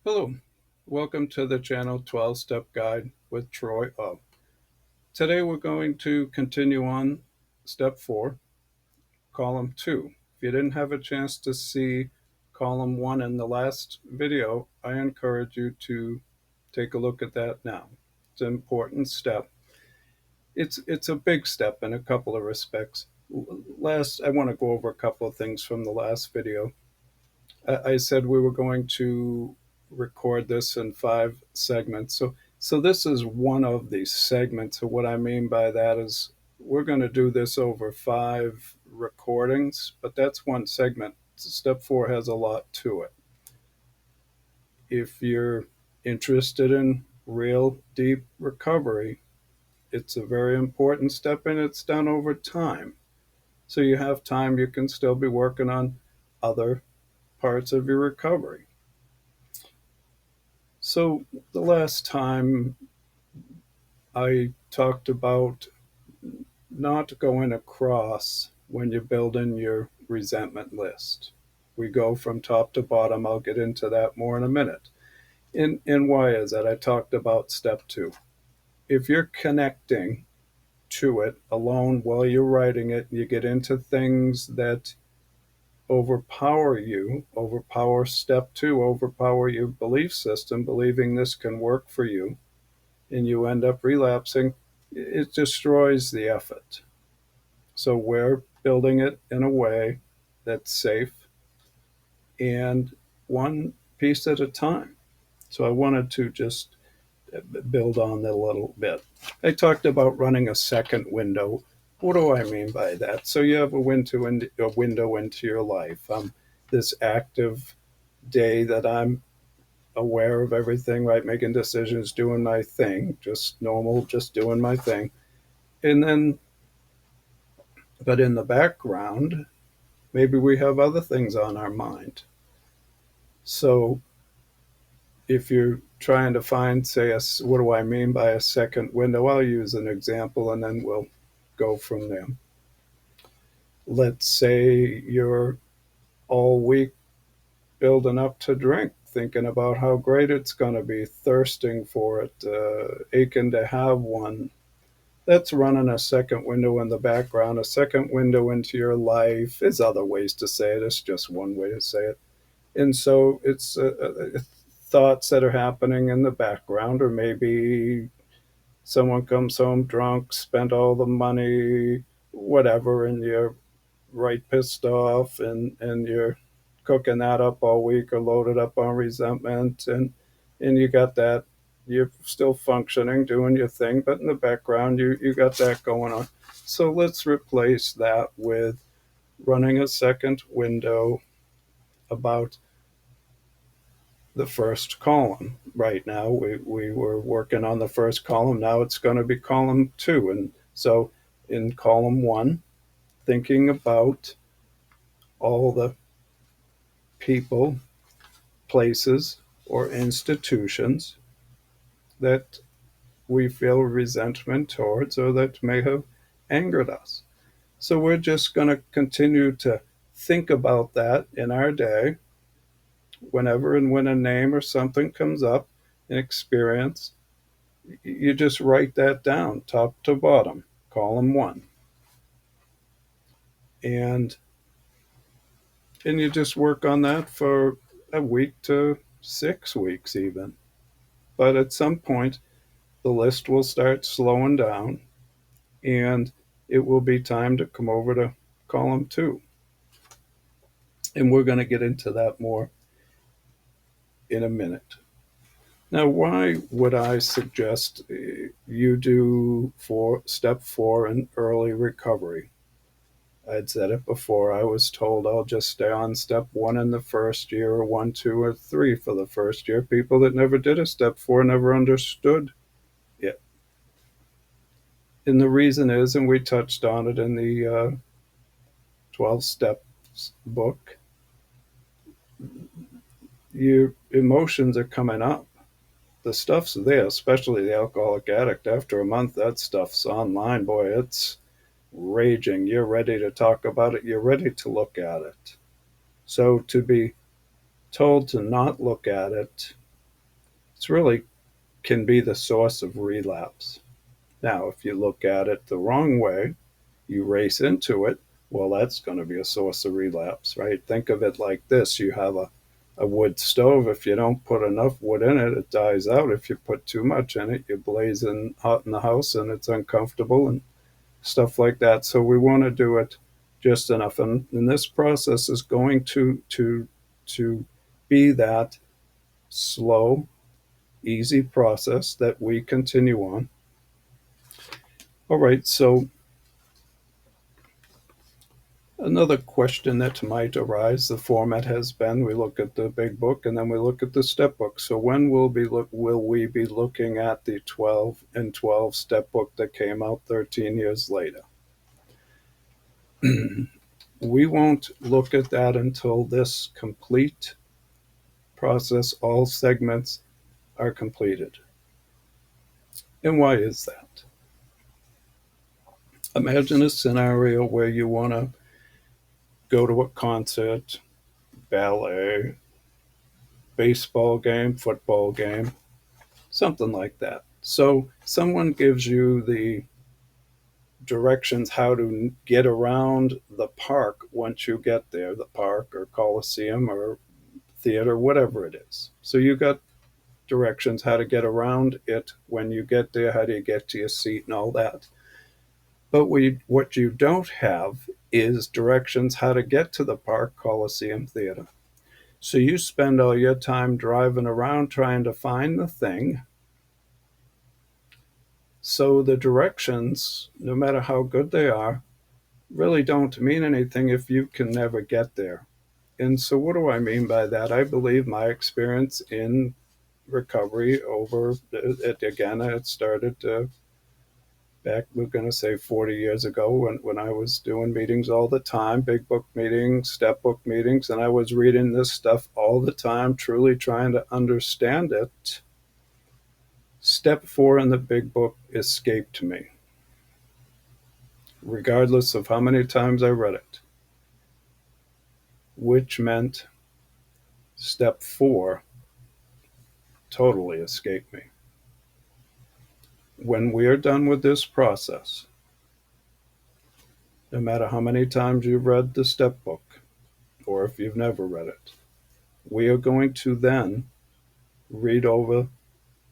Hello, welcome to the channel 12 Step Guide with Troy Up. Today we're going to continue on step 4, column 2. If you didn't have a chance to see column 1 in the last video, I encourage you to take a look at that now. It's an important step. It's a big step in a couple of respects. I want to go over a couple of things from the last video. I said we were going to record this in 5 segments. So this is one of these segments. So what I mean by that is we're going to do this over 5 recordings, but that's one segment. Step 4 has a lot to it. If you're interested in real deep recovery, it's a very important step and it's done over time. So you have time, you can still be working on other parts of your recovery. So the last time I talked about not going across when you're building your resentment list. We go from top to bottom. I'll get into that more in a minute. And why is that? I talked about step 2. If you're connecting to it alone while you're writing it, you get into things that overpower step 2, overpower your belief system, believing this can work for you, and you end up relapsing, it destroys the effort. So we're building it in a way that's safe and one piece at a time. So I wanted to just build on that a little bit. I talked about running a second window. What do I mean by that? So you have a window into your life. This active day that I'm aware of everything, right? Making decisions, doing my thing, just normal, just doing my thing. And then, but in the background, maybe we have other things on our mind. So if you're trying to find, say, what do I mean by a second window? I'll use an example and then we'll go from there. Let's say you're all week building up to drink, thinking about how great it's going to be, thirsting for it, aching to have one. That's running a second window in the background, a second window into your life. There's other ways to say it. It's just one way to say it. And so it's thoughts that are happening in the background, or maybe someone comes home drunk, spent all the money, whatever, and you're right pissed off, and you're cooking that up all week or loaded up on resentment, and you got that. You're still functioning, doing your thing, but in the background, you got that going on. So let's replace that with running a second window about the first column. Right now, we were working on the first column. Now it's going to be column 2. And so in column 1, thinking about all the people, places, or institutions that we feel resentment towards or that may have angered us. So we're just going to continue to think about that in our day. Whenever and when a name or something comes up, an experience, you just write that down, top to bottom, column 1. And you just work on that for a week to 6 weeks even. But at some point, the list will start slowing down and it will be time to come over to column 2. And we're going to get into that more in a minute. Now, why would I suggest you do for step 4 in early recovery? I'd said it before. I was told I'll just stay on step 1 in the first year, or 1, 2, or 3 for the first year. People that never did a step 4 never understood it. And the reason is, and we touched on it in the 12 steps book, your emotions are coming up. The stuff's there, especially the alcoholic addict. After a month, that stuff's online. Boy, it's raging. You're ready to talk about it. You're ready to look at it. So to be told to not look at it it's really can be the source of relapse. Now, if you look at it the wrong way, you race into it, well, that's going to be a source of relapse, right? Think of it like this: you have a wood stove. If you don't put enough wood in it, it dies out. If you put too much in it, you're blazing hot in the house and it's uncomfortable and stuff like that. So we want to do it just enough. And this process is going to be that slow, easy process that we continue on. All right, so another question that might arise, the format has been we look at the big book and then we look at the step book. So when will we be looking at the 12 and 12 step book that came out 13 years later? We won't look at that until this complete process, all segments are completed. And why is that? Imagine a scenario where you want to go to a concert, ballet, baseball game, football game, something like that. So someone gives you the directions how to get around the park once you get there, the park or coliseum or theater, whatever it is. So you got directions how to get around it when you get there, how do you get to your seat and all that. But what you don't have is directions how to get to the park, coliseum, theater. So you spend all your time driving around trying to find the thing. So the directions, no matter how good they are, really don't mean anything if you can never get there. And so what do I mean by that? I believe my experience in recovery over it again, it started back, we're going to say 40 years ago when I was doing meetings all the time, big book meetings, step book meetings, and I was reading this stuff all the time, truly trying to understand it. Step 4 in the big book escaped me, regardless of how many times I read it, which meant step 4 totally escaped me. When we are done with this process, no matter how many times you've read the step book, or if you've never read it, we are going to then read over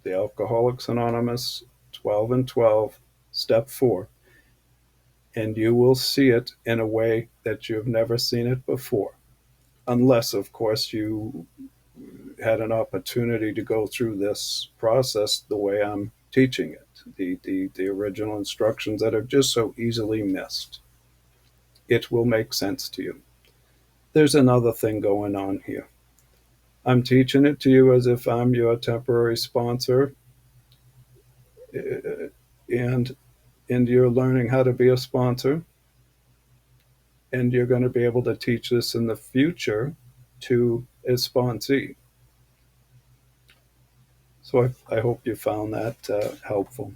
the Alcoholics Anonymous 12 and 12, step 4, and you will see it in a way that you've never seen it before. Unless, of course, you had an opportunity to go through this process the way I'm teaching it, the original instructions that are just so easily missed. It will make sense to you. There's another thing going on here. I'm teaching it to you as if I'm your temporary sponsor, and you're learning how to be a sponsor, and you're going to be able to teach this in the future to a sponsee. So I hope you found that helpful.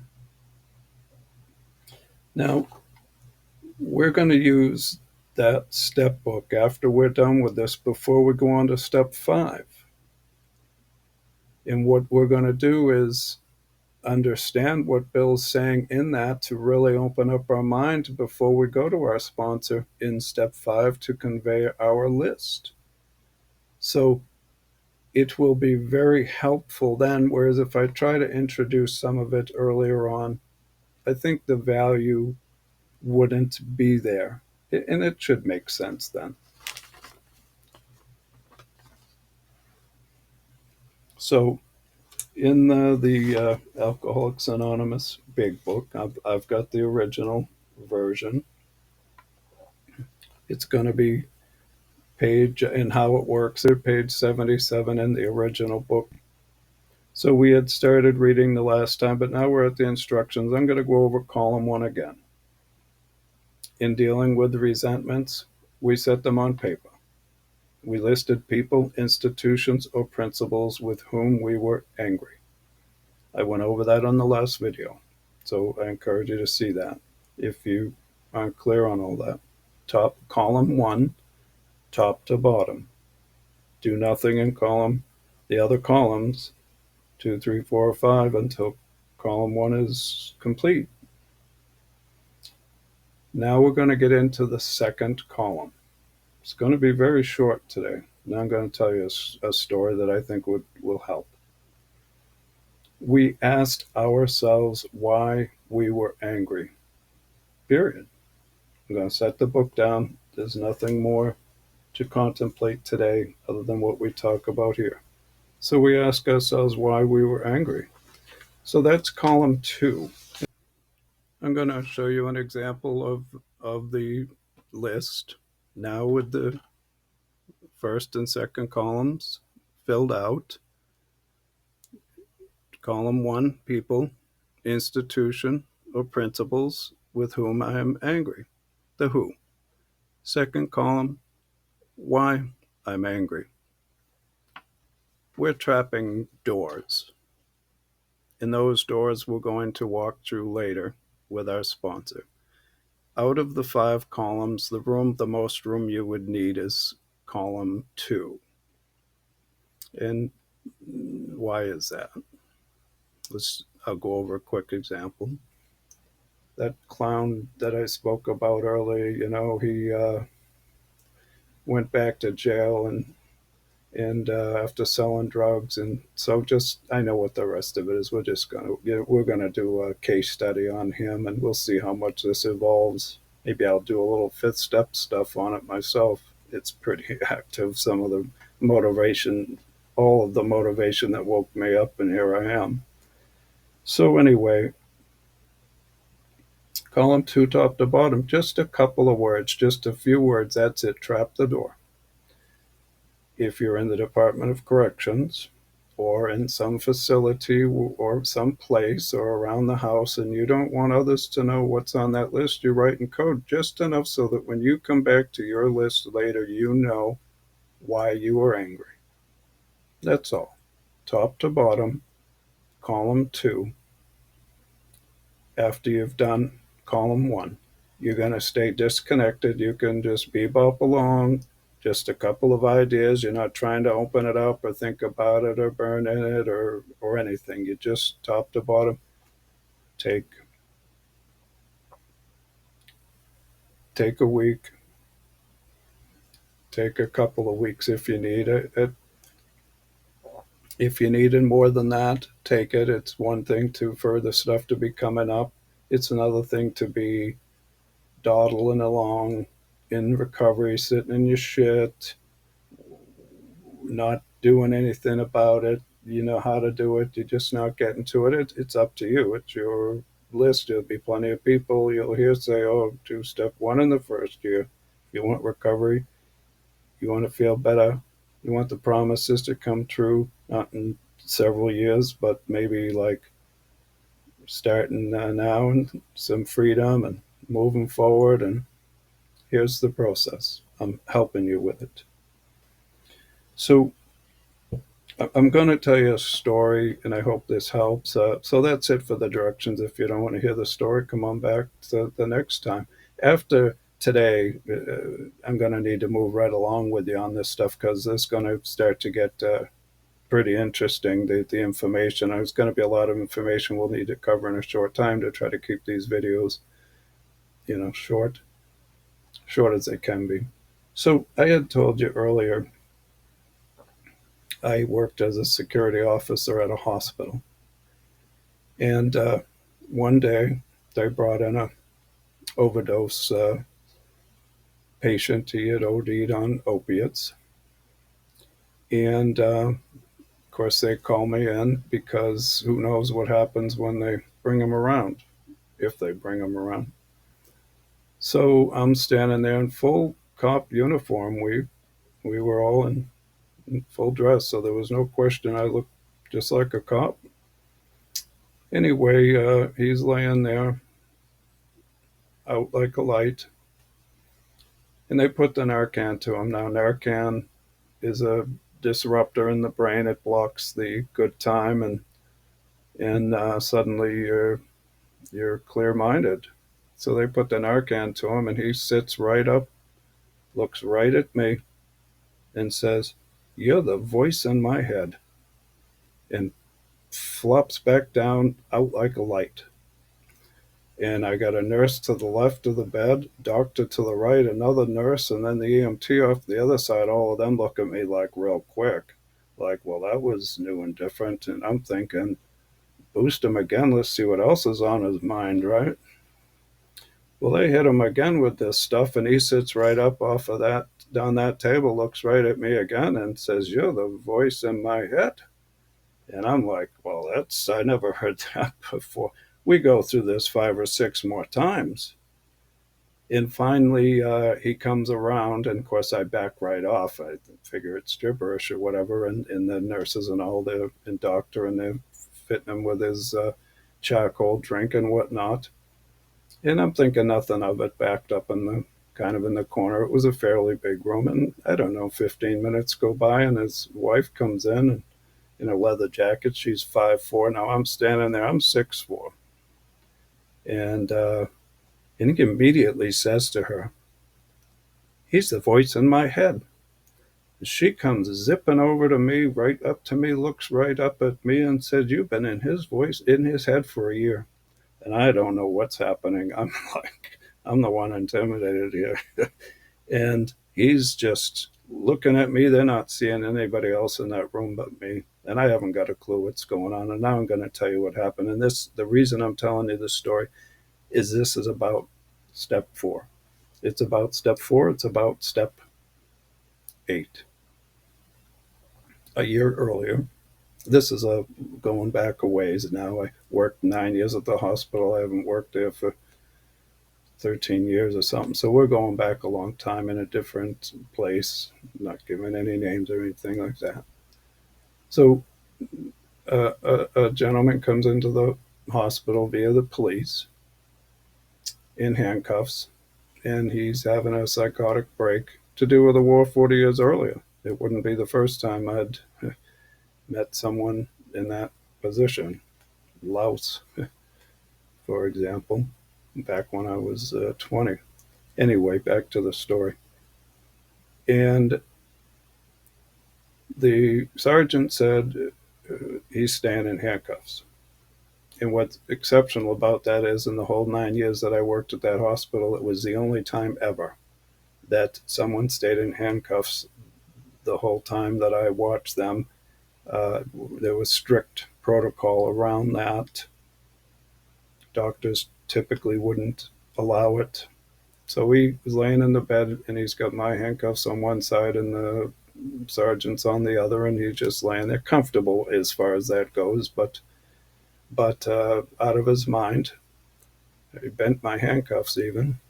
Now, we're going to use that step book after we're done with this before we go on to step 5. And what we're going to do is understand what Bill's saying in that to really open up our mind before we go to our sponsor in step 5 to convey our list. So it will be very helpful then, whereas if I try to introduce some of it earlier on, I think the value wouldn't be there. And it should make sense then. So in the Alcoholics Anonymous Big Book, I've got the original version. It's going to be page and how it works at page 77 in the original book. So we had started reading the last time, but now we're at the instructions. I'm going to go over column 1 again. In dealing with resentments, we set them on paper. We listed people, institutions, or principles with whom we were angry. I went over that on the last video, so I encourage you to see that if you aren't clear on all that. Top column 1, top to bottom. Do nothing in the other columns 2, 3, 4, 5 until column 1 is complete. Now we're going to get into the second column. It's going to be very short today. Now I'm going to tell you a story that I think will help. We asked ourselves why we were angry. Period. I'm going to set the book down. There's nothing more to contemplate today other than what we talk about here. So we ask ourselves why we were angry. So that's column 2. I'm going to show you an example of the list now with the first and second columns filled out. Column 1, people, institution, or principles with whom I am angry. The who. Second column, why I'm angry. We're trapping doors. And those doors we're going to walk through later with our sponsor. Out of the 5 columns, the most room you would need is column 2. And why is that? I'll go over a quick example. That clown that I spoke about earlier, he went back to jail and after selling drugs, and so just I know what the rest of it is. We're gonna do a case study on him, and we'll see how much this evolves. Maybe I'll do a little 5th step stuff on it myself. It's pretty active. Some of the motivation, all of the motivation that woke me up, and here I am. So anyway, column 2, top to bottom, just a couple of words, just a few words. That's it. Trap the door. If you're in the Department of Corrections or in some facility or some place or around the house and you don't want others to know what's on that list, you write in code just enough so that when you come back to your list later, you know why you were angry. That's all. Top to bottom, column 2. After you've done column 1, you're going to stay disconnected. You can just bebop along. Just a couple of ideas. You're not trying to open it up or think about it or burn in it or anything. You just top to bottom take a week, take a couple of weeks if you need it. If you needed more than that, take it. It's one thing for the stuff to be coming up. It's another thing to be dawdling along in recovery, sitting in your shit, not doing anything about it. You know how to do it. You're just not getting to it. It's up to you. It's your list. There'll be plenty of people you'll hear say, oh, do step 1 in the first year. If you want recovery, you want to feel better, you want the promises to come true, not in several years, but maybe like starting now and some freedom and moving forward. And here's the process. I'm helping you with it. So I'm going to tell you a story, and I hope this helps. So that's it for the directions. If you don't want to hear the story, come on back to the next time. After today, I'm going to need to move right along with you on this stuff because it's going to start to get pretty interesting, the information. There's going to be a lot of information we'll need to cover in a short time to try to keep these videos, short as they can be. So I had told you earlier, I worked as a security officer at a hospital. And one day they brought in a overdose patient. He had OD'd on opiates. And of course they call me in because who knows what happens when they bring him around, if they bring him around. So I'm standing there in full cop uniform. We were all in full dress, so there was no question I looked just like a cop. Anyway, he's laying there out like a light, and they put the Narcan to him. Now, Narcan is a disruptor in the brain. It blocks the good time, and suddenly you're clear-minded. So they put the Narcan to him, and he sits right up, looks right at me, and says, "You're the voice in my head." And flops back down out like a light. And I got a nurse to the left of the bed, doctor to the right, another nurse, and then the EMT off the other side. All of them look at me like real quick, like, well, that was new and different. And I'm thinking, boost him again. Let's see what else is on his mind, right? Well, they hit him again with this stuff, and he sits right up off of that, down that table, looks right at me again, and says, "You're the voice in my head." And I'm like, well, I never heard that before. We go through this 5 or 6 more times. And finally, he comes around, and of course, I back right off. I figure it's gibberish or whatever. And the nurses and all, and doctor, and they're fitting him with his charcoal drink and whatnot. And I'm thinking nothing of it, backed up in the kind of in the corner. It was a fairly big room. And I don't know, 15 minutes go by, and his wife comes in a leather jacket. She's 5'4". Now I'm standing there, I'm 6'4". And he immediately says to her, "He's the voice in my head." She comes zipping over to me, right up to me, looks right up at me and says, "You've been in his head for a year." And I don't know what's happening. I'm like, I'm the one intimidated here. And he's just looking at me. They're not seeing anybody else in that room but me. And I haven't got a clue what's going on. And now I'm going to tell you what happened. And the reason I'm telling you this story is this is about step 4. It's about step 4. It's about step 8. A year earlier, this is going back a ways now. I worked 9 years at the hospital. I haven't worked there for 13 years or something. So we're going back a long time in a different place, not giving any names or anything like that. So a gentleman comes into the hospital via the police in handcuffs, and he's having a psychotic break to do with a war 40 years earlier. It wouldn't be the first time I'd met someone in that position. Laos, for example, back when I was 20. Anyway, back to the story. And the sergeant said he's staying in handcuffs. And what's exceptional about that is, in the whole 9 years that I worked at that hospital, it was the only time ever that someone stayed in handcuffs the whole time that I watched them. There was strict protocol around that. Doctors typically wouldn't allow it. So he was laying in the bed, and he's got my handcuffs on one side and the sergeant's on the other, and he's just laying there, comfortable as far as that goes, but out of his mind. He bent my handcuffs even.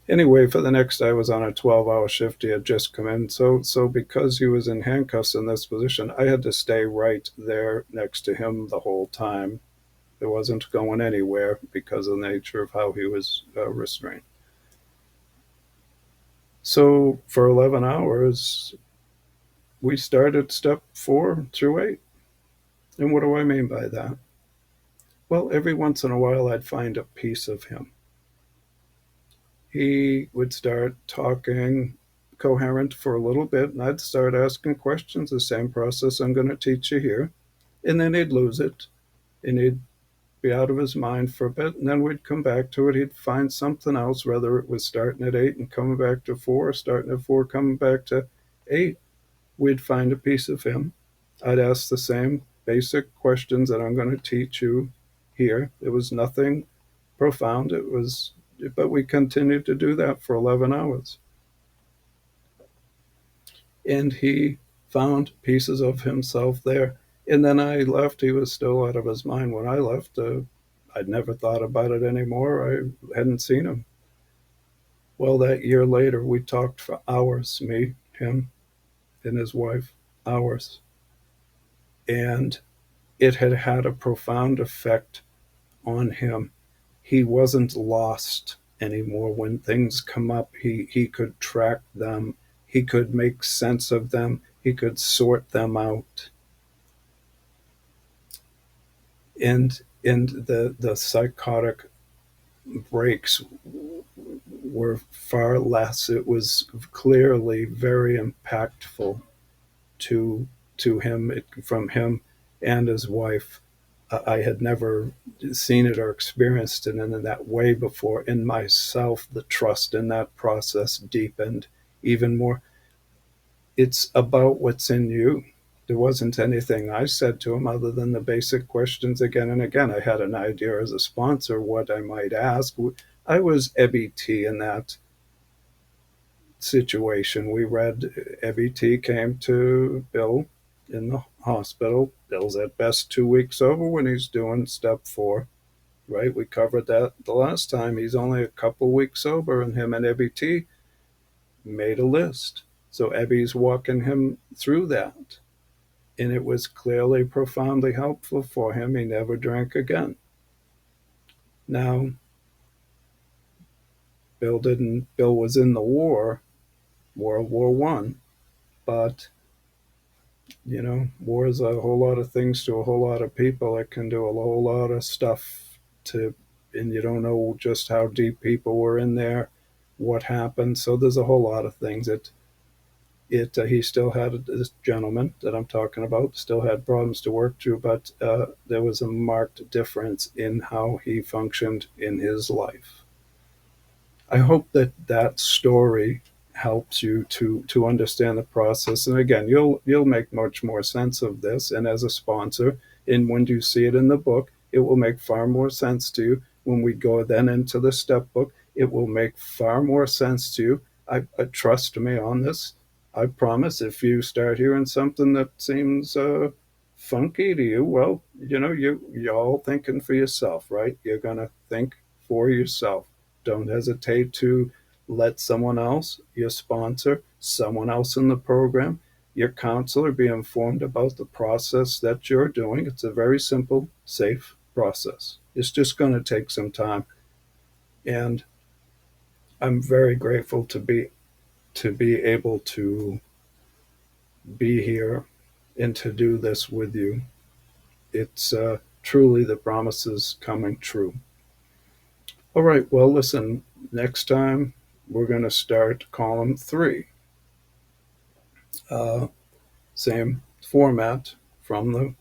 Anyway, for the next, I was on a 12-hour shift. He had just come in. So because he was in handcuffs in this position, I had to stay right there next to him the whole time. It wasn't going anywhere because of the nature of how he was restrained. So for 11 hours, we started step 4 through 8. And what do I mean by that? Well, every once in a while, I'd find a piece of him. He would start talking coherent for a little bit, and I'd start asking questions, the same process I'm going to teach you here. And then he'd lose it, and he'd be out of his mind for a bit, and then we'd come back to it. He'd find something else, whether it was starting at 8 and coming back to 4, starting at 4, coming back to 8. We'd find a piece of him. I'd ask the same basic questions that I'm going to teach you here. It was nothing profound. But we continued to do that for 11 hours. And he found pieces of himself there. And then I left. He was still out of his mind when I left. I'd never thought about it anymore. I hadn't seen him. Well, that year later, we talked for hours, me, him, and his wife, hours. And it had had a profound effect on him. He wasn't lost anymore. When things come up, he could track them. He could make sense of them. He could sort them out. And the psychotic breaks were far less. It was clearly very impactful to him, from him. and his wife. I had never seen it or experienced it in that way before. In myself, the trust in that process deepened even more. It's about what's in you. There wasn't anything I said to him other than the basic questions again and again. I had an idea as a sponsor what I might ask. I was EBT in that situation. We read EBT came to Bill in the hospital. Bill's at best 2 weeks over when he's doing step 4, right? We covered that the last time. He's only a couple weeks sober, and him and EBT made a list. So Ebby's walking him through that. And it was clearly profoundly helpful for him. He never drank again. Now, Bill was in the war, World War One, but war is a whole lot of things to a whole lot of people. It can do a whole lot of stuff and you don't know just how deep people were in there, what happened. So there's a whole lot of things. He still had, this gentleman that I'm talking about still had problems to work through, but there was a marked difference in how he functioned in his life. I hope that story helps you to understand the process. And again, you'll make much more sense of this. And as a sponsor, and when you see it in the book, it will make far more sense to you. When we go then into the step book, it will make far more sense to you. I trust me on this. I promise. If you start hearing something that seems funky to you, well, you're all thinking for yourself, right? You're gonna think for yourself. Don't hesitate to let someone else, your sponsor, someone else in the program, your counselor, be informed about the process that you're doing. It's a very simple, safe process. It's just going to take some time. And I'm very grateful to be able to be here and to do this with you. It's truly the promises coming true. All right, well, listen, next time we're going to start column 3. Same format from the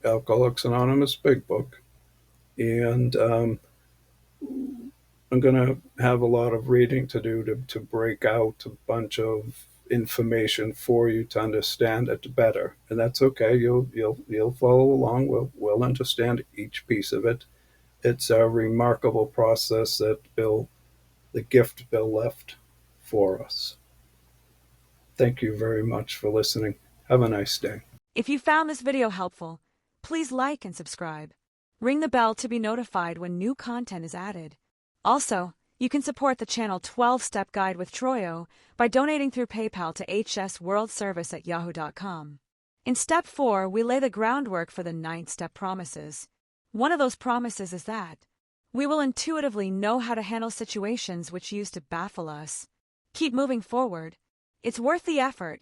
Alcoholics Anonymous Big Book. And I'm going to have a lot of reading to do to break out a bunch of information for you to understand it better. And that's okay. You'll follow along. We'll understand each piece of it. It's a remarkable process that the gift Bill left for us. Thank you very much for listening. Have a nice day. If you found this video helpful, please like and subscribe. Ring the bell to be notified when new content is added. Also, you can support the channel 12-Step Guide with Troyo by donating through PayPal to hsworldservice@yahoo.com. In Step 4, we lay the groundwork for the 9-step promises. One of those promises is that we will intuitively know how to handle situations which used to baffle us. Keep moving forward. It's worth the effort,